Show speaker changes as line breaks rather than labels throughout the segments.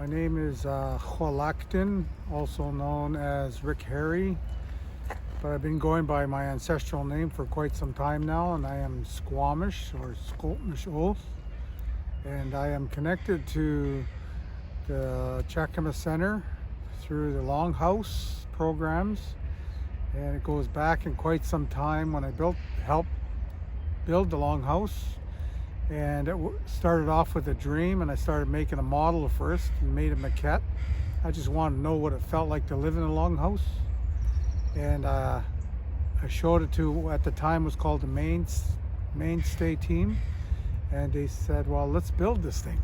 My name is Xwalacktun, also known as Rick Harry, but I've been going by my ancestral name for quite some time now, and I am Squamish or Squamish Oath, and I am connected to the Cheakamus Centre through the Longhouse programs, and it goes back in quite some time when I helped build the Longhouse. And it started off with a dream, and I started making a model first and made a maquette. I just wanted to know what it felt like to live in a longhouse. And I showed it to, at the time was called the mainstay team. And they said, well, let's build this thing.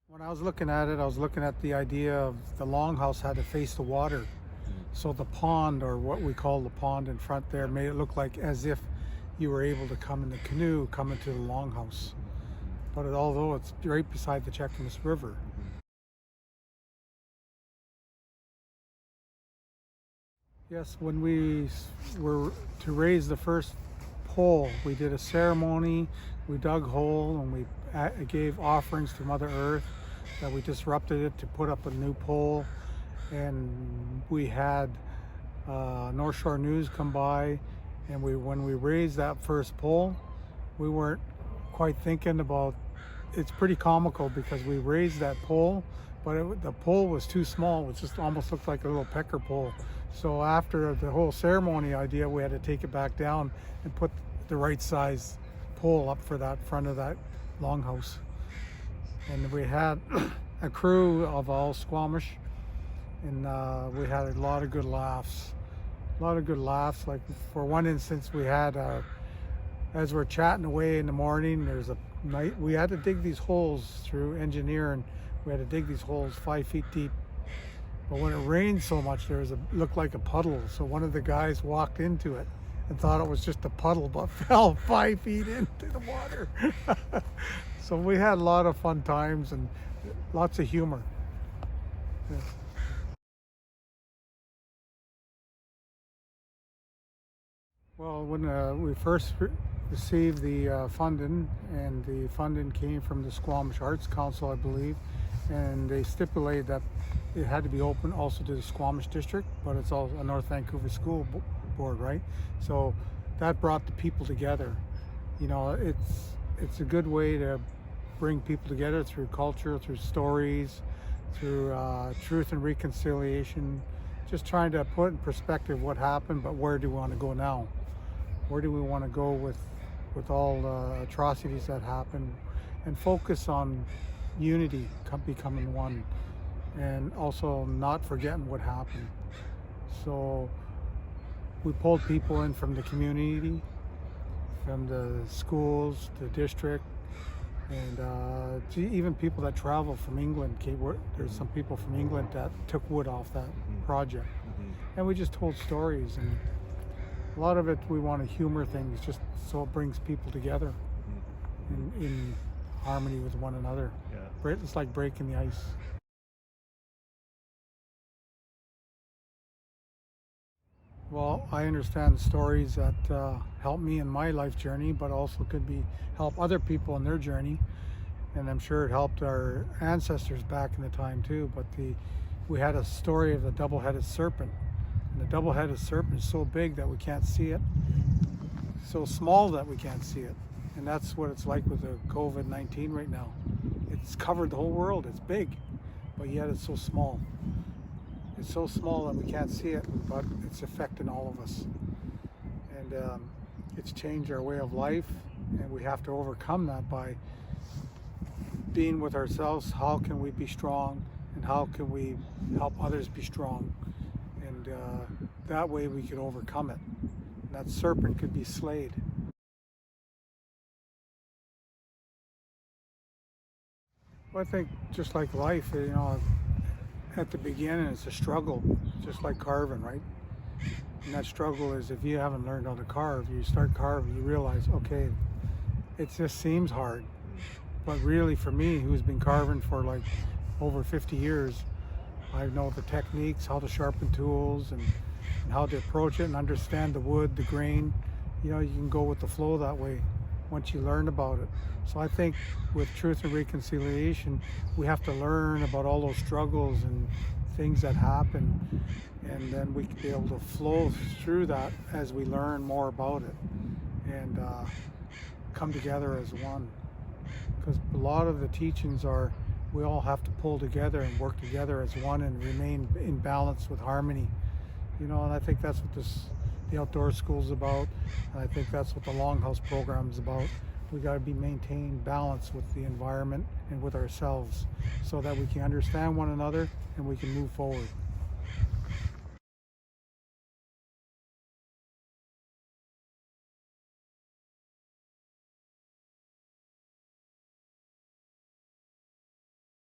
When I was looking at it, I was looking at the idea of the longhouse had to face the water. So the pond, or what we call the pond in front there, made it look like as if you were able to come in the canoe, come into the longhouse. But although it's right beside the Cheakamus River. Yes, when we were to raise the first pole, we did a ceremony, we dug a hole, and we gave offerings to Mother Earth, that we disrupted it to put up a new pole. And we had North Shore News come by, and when we raised that first pole, we weren't quite thinking about, it's pretty comical because we raised that pole, but the pole was too small. It just almost looked like a little pecker pole. So after the whole ceremony idea, we had to take it back down and put the right size pole up for that front of that longhouse. And we had a crew of all Squamish, and we had a lot of good laughs. Like for one instance, we had, as we're chatting away in the morning, there's a night, we had to dig these holes through engineering. We had to dig these holes 5 feet deep. But when it rained so much, looked like a puddle. So one of the guys walked into it and thought it was just a puddle, but fell 5 feet into the water. So we had a lot of fun times and lots of humor. Yeah. Well, when we first received the funding, and the funding came from the Squamish Arts Council, I believe, and they stipulated that it had to be open also to the Squamish district, but it's all a North Vancouver School Board, right? So that brought the people together. You know, it's a good way to bring people together through culture, through stories, through truth and reconciliation, just trying to put in perspective what happened, but where do we want to go now? Where do we want to go with all the atrocities that happened, and focus on unity, becoming one, and also not forgetting what happened. So we pulled people in from the community, from the schools, the district, and even people that travel from England. There's some people from England that took wood off that project. And we just told stories, and a lot of it, we want to humor things just so it brings people together in harmony with one another. Yeah. It's like breaking the ice. Well, I understand the stories that help me in my life journey, but also could help other people in their journey. And I'm sure it helped our ancestors back in the time too. But we had a story of the double-headed serpent. And the double-headed serpent is so big that we can't see it, so small that we can't see it. And that's what it's like with the COVID-19 right now. It's covered the whole world. It's big, but yet it's so small. It's so small that we can't see it, but it's affecting all of us. And it's changed our way of life, and we have to overcome that by being with ourselves. How can we be strong, and how can we help others be strong? And that way we could overcome it. And that serpent could be slayed. Well, I think just like life, you know, at the beginning it's a struggle, just like carving, right? And that struggle is, if you haven't learned how to carve, you start carving, you realize, okay, it just seems hard. But really, for me, who's been carving for like over 50 years, I know the techniques, how to sharpen tools, and how to approach it, and understand the wood, the grain. You know, you can go with the flow that way. once you learn about it. So I think with Truth and Reconciliation, we have to learn about all those struggles and things that happen, and then we can be able to flow through that as we learn more about it and come together as one. Because a lot of the teachings are, we all have to pull together and work together as one and remain in balance with harmony. And I think that's what the outdoor school is about. And I think that's what the Longhouse program is about. We got to be maintain balance with the environment and with ourselves so that we can understand one another and we can move forward.